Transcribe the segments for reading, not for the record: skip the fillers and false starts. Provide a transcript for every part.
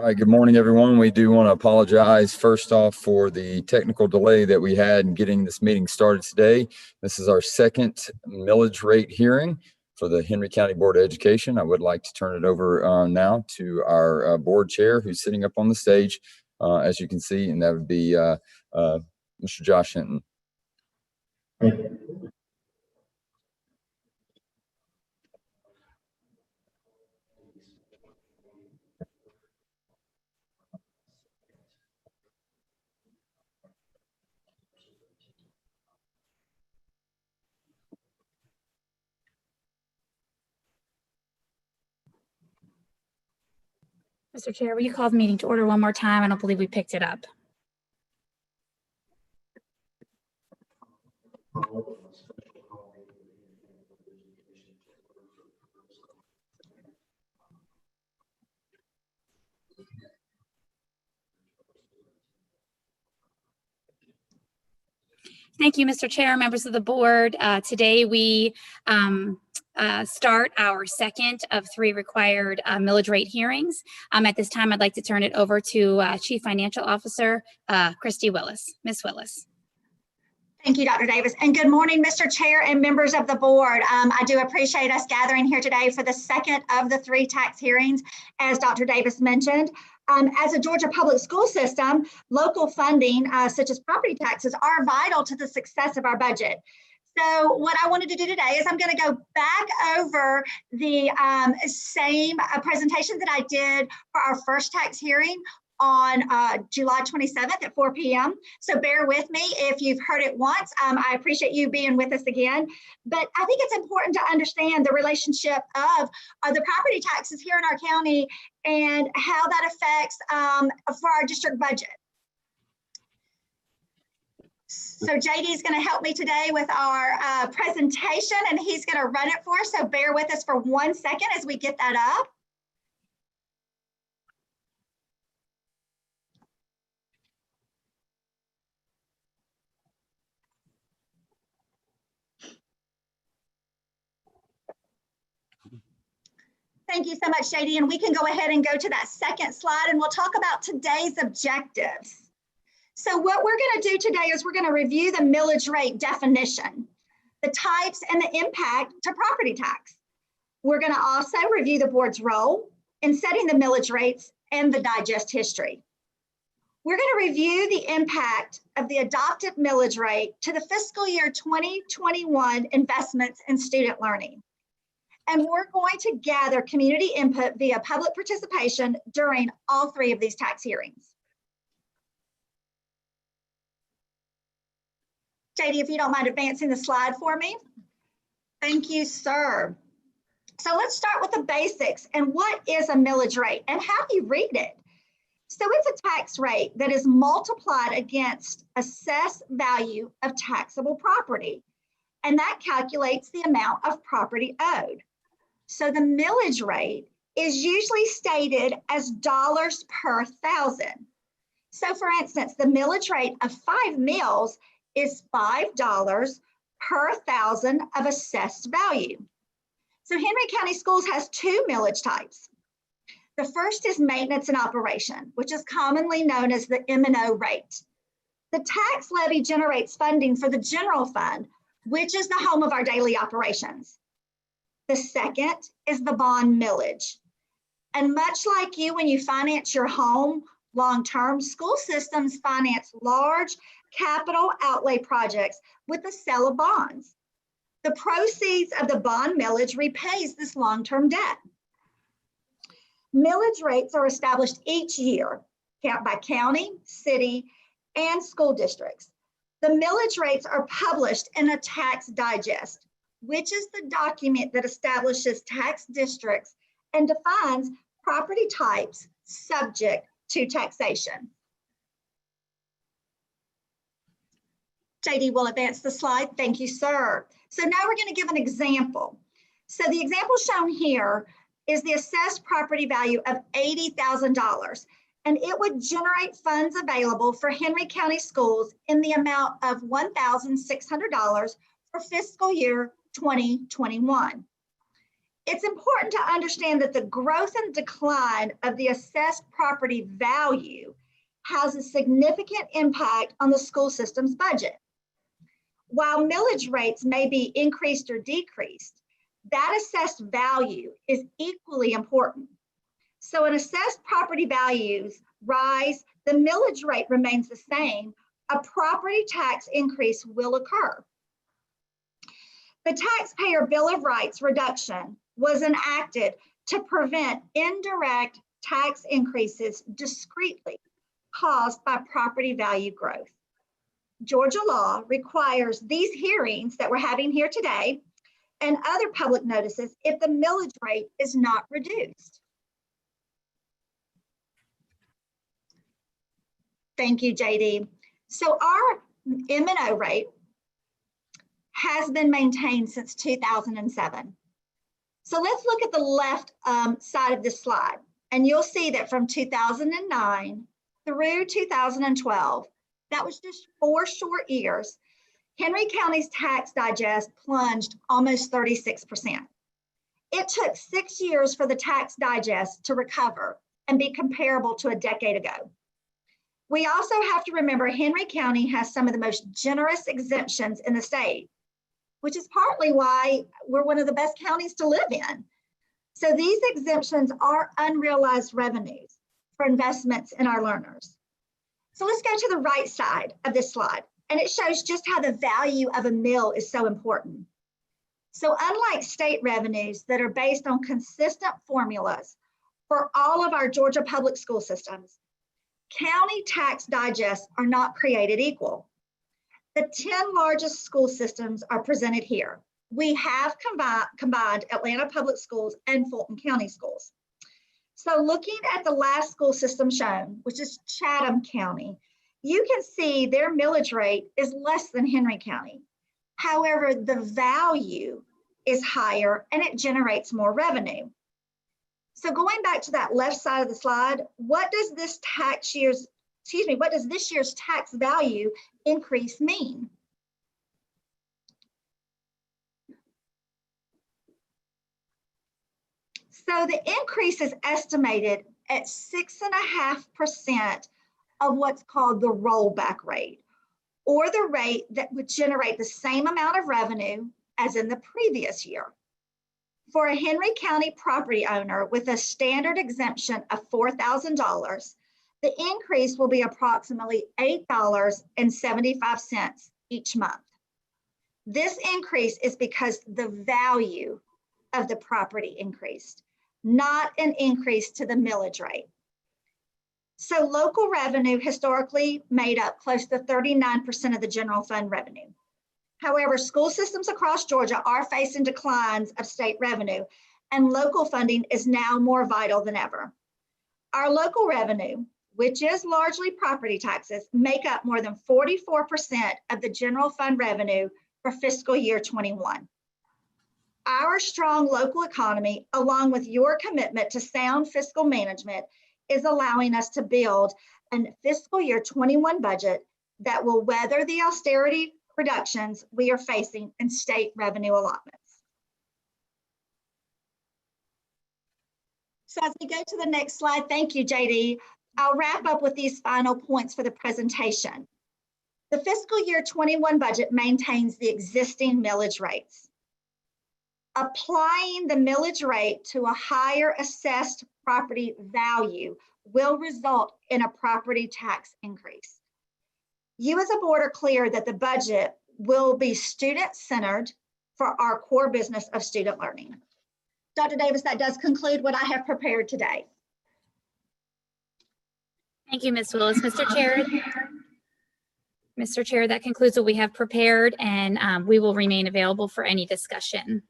All right, good morning, everyone. We do want to apologize first off for the technical delay that we had in getting this meeting started today. This is our second millage rate hearing for the Henry County Board of Education. I would like to turn it over now to our board chair, who's sitting up on the stage, as you can see, and that would be Mr. Josh Hinton. Mr. Chair, will you call the meeting to order one more time? I don't believe we picked it up. Thank you, Mr. Chair, members of the board. Today we start our second of three required millage rate hearings. At this time, I'd like to turn it over to Chief Financial Officer, Christy Willis. Ms. Willis. Thank you, Dr. Davis, and good morning, Mr. Chair and members of the board. I do appreciate us gathering here today for the second of the three tax hearings, as Dr. Davis mentioned. As a Georgia public school system, local funding, such as property taxes, are vital to the success of our budget. So what I wanted to do today is I'm going to go back over the same presentation that I did for our first tax hearing on July 27th at 4 p.m. So bear with me if you've heard it once. I appreciate you being with us again. But I think it's important to understand the relationship of the property taxes here in our county and how that affects for our district budget. So JD is going to help me today with our presentation, and he's going to run it for us. So bear with us for 1 second as we get that up. Thank you so much, JD. And we can go ahead and go to that second slide, and we'll talk about today's objectives. So what we're going to do today is we're going to review the millage rate definition, the types and the impact to property tax. We're going to also review the board's role in setting the millage rates and the digest history. We're going to review the impact of the adopted millage rate to the fiscal year 2021 investments in student learning. And we're going to gather community input via public participation during all three of these tax hearings. JD, if you don't mind advancing the slide for me. Thank you, sir. So let's start with the basics and what is a millage rate and how do you read it? So it's a tax rate that is multiplied against assessed value of taxable property, and that calculates the amount of property owed. So the millage rate is usually stated as dollars per thousand. So for instance, the millage rate of 5 mills is $5 per thousand of assessed value. So Henry County Schools has two millage types. The first is maintenance and operation, which is commonly known as the M&O rate. The tax levy generates funding for the general fund, which is the home of our daily operations. The second is the bond millage. And much like you, when you finance your home long-term, school systems finance large capital outlay projects with the sale of bonds. The proceeds of the bond millage repays this long-term debt. Millage rates are established each year by county, city, and school districts. The millage rates are published in a tax digest, which is the document that establishes tax districts and defines property types subject to taxation. JD will advance the slide. Thank you, sir. So now we're going to give an example. So the example shown here is the assessed property value of $80,000, and it would generate funds available for Henry County Schools in the amount of $1,600 for fiscal year 2021. It's important to understand that the growth and decline of the assessed property value has a significant impact on the school system's budget. While millage rates may be increased or decreased, that assessed value is equally important. So when assessed property values rise, the millage rate remains the same, a property tax increase will occur. The Taxpayer Bill of Rights reduction was enacted to prevent indirect tax increases discretely caused by property value growth. Georgia law requires these hearings that we're having here today and other public notices if the millage rate is not reduced. Thank you, JD. So our M&O rate has been maintained since 2007. So let's look at the left side of this slide, and you'll see that from 2009 through 2012, that was just 4 short years, Henry County's tax digest plunged almost 36%. It took 6 years for the tax digest to recover and be comparable to a decade ago. We also have to remember Henry County has some of the most generous exemptions in the state, which is partly why we're one of the best counties to live in. So these exemptions are unrealized revenues for investments in our learners. So let's go to the right side of this slide, and it shows just how the value of a mill is so important. So unlike state revenues that are based on consistent formulas for all of our Georgia public school systems, county tax digests are not created equal. The 10 largest school systems are presented here. We have combined Atlanta Public Schools and Fulton County Schools. So looking at the last school system shown, which is Chatham County, you can see their millage rate is less than Henry County. However, the value is higher and it generates more revenue. So going back to that left side of the slide, what does this year's tax value increase mean? So the increase is estimated at 6.5% of what's called the rollback rate, or the rate that would generate the same amount of revenue as in the previous year. For a Henry County property owner with a standard exemption of $4,000, the increase will be approximately $8.75 each month. This increase is because the value of the property increased, not an increase to the millage rate. So local revenue historically made up close to 39% of the general fund revenue. However, school systems across Georgia are facing declines of state revenue, and local funding is now more vital than ever. Our local revenue, which is largely property taxes, make up more than 44% of the general fund revenue for fiscal year 21. Our strong local economy, along with your commitment to sound fiscal management, is allowing us to build a fiscal year 21 budget that will weather the austerity reductions we are facing in state revenue allotments. So as we go to the next slide, thank you, JD. I'll wrap up with these final points for the presentation. The fiscal year 21 budget maintains the existing millage rates. Applying the millage rate to a higher assessed property value will result in a property tax increase. You as a board are clear that the budget will be student-centered for our core business of student learning. Dr. Davis, that does conclude what I have prepared today. Thank you, Ms. Willis. Mr. Chair, that concludes what we have prepared, and we will remain available for any discussion.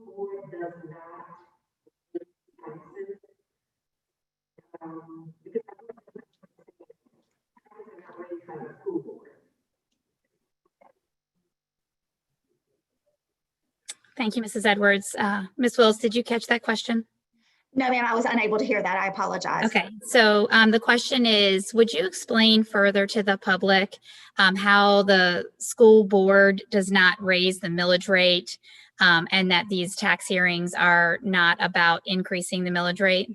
Board does not taxes Thank you, Mrs. Edwards. Ms. Wills, did you catch that question? No, ma'am, I was unable to hear that. I apologize. Okay, so the question is, would you explain further to the public how the school board does not raise the millage rate and that these tax hearings are not about increasing the millage rate?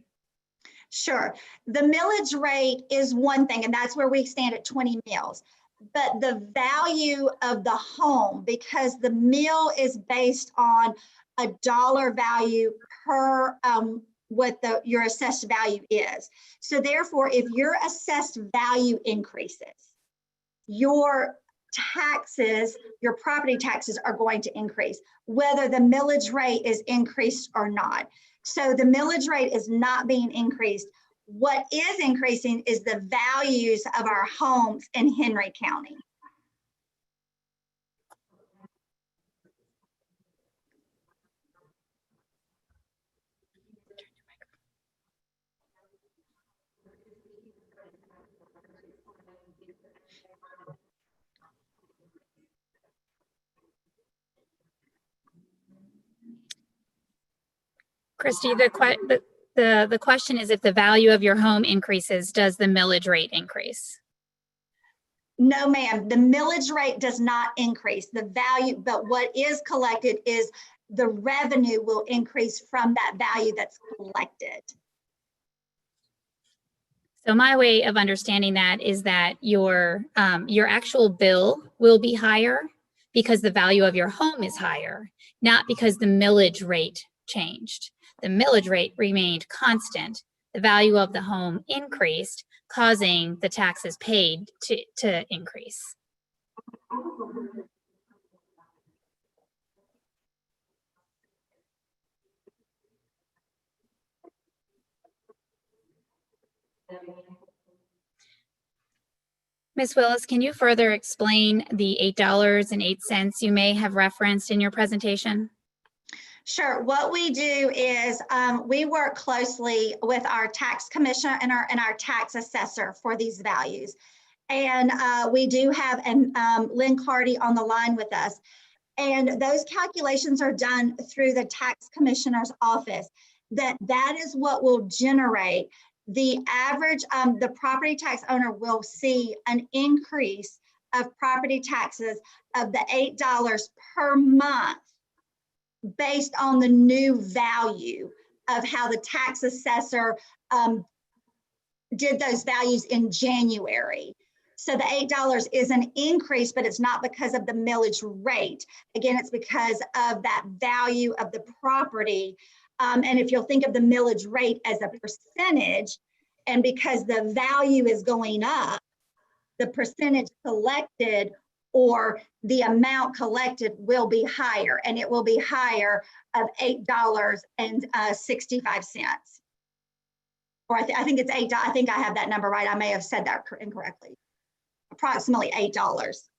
Sure. The millage rate is one thing, and that's where we stand at 20 mills. But the value of the home, because the mill is based on a dollar value per what your assessed value is. So therefore, if your assessed value increases, your taxes, your property taxes are going to increase, whether the millage rate is increased or not. So the millage rate is not being increased. What is increasing is the values of our homes in Henry County. Christy, the question is, if the value of your home increases, does the millage rate increase? No, ma'am, the millage rate does not increase the value, but what is collected is the revenue will increase from that value that's collected. So my way of understanding that is that your actual bill will be higher because the value of your home is higher, not because the millage rate changed. The millage rate remained constant. The value of the home increased, causing the taxes paid to increase. Ms. Willis, can you further explain the $8.08 you may have referenced in your presentation? Sure. What we do is we work closely with our tax commissioner and our tax assessor for these values. And we do have Lynn Carty on the line with us. And those calculations are done through the tax commissioner's office. That is what will generate the average. The property tax owner will see an increase of property taxes of the $8 per month based on the new value of how the tax assessor did those values in January. So the $8 is an increase, but it's not because of the millage rate. Again, it's because of that value of the property. And if you'll think of the millage rate as a percentage, and because the value is going up, the percentage collected or the amount collected will be higher, and it will be higher of $8.65. Or I think it's $8. I think I have that number right. I may have said that incorrectly. Approximately $8.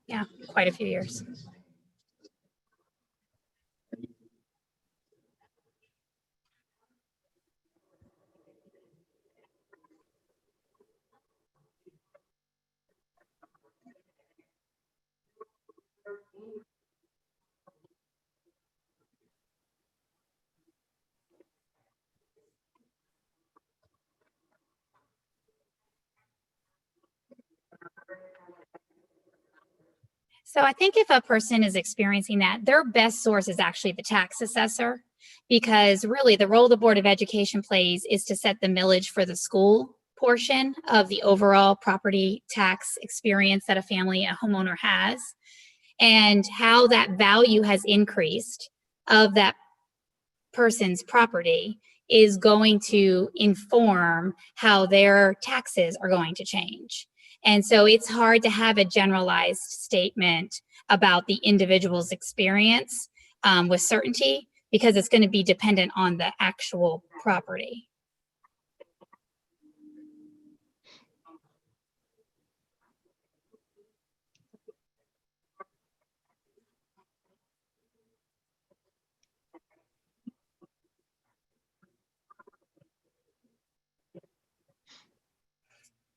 Yeah, quite a few years. So I think if a person is experiencing that, their best source is actually the tax assessor. because really the role the Board of Education plays is to set the millage for the school portion of the overall property tax experience that a family, a homeowner has, and how that value has increased of that person's property is going to inform how their taxes are going to change. And so it's hard to have a generalized statement about the individual's experience with certainty, because it's going to be dependent on the actual property.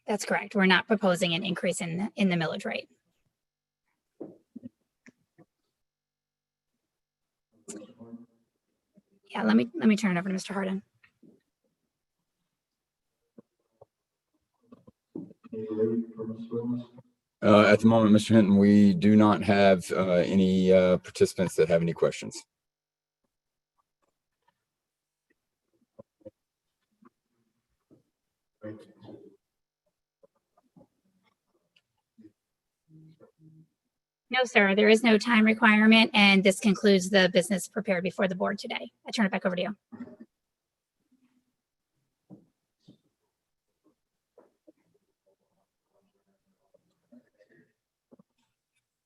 That's correct. We're not proposing an increase in the millage rate. Yeah, let me turn it over to Mr. Hardin. At the moment, Mr. Hinton, we do not have any participants that have any questions. No, sir, there is no time requirement, and this concludes the business prepared before the board today. I turn it back over to you.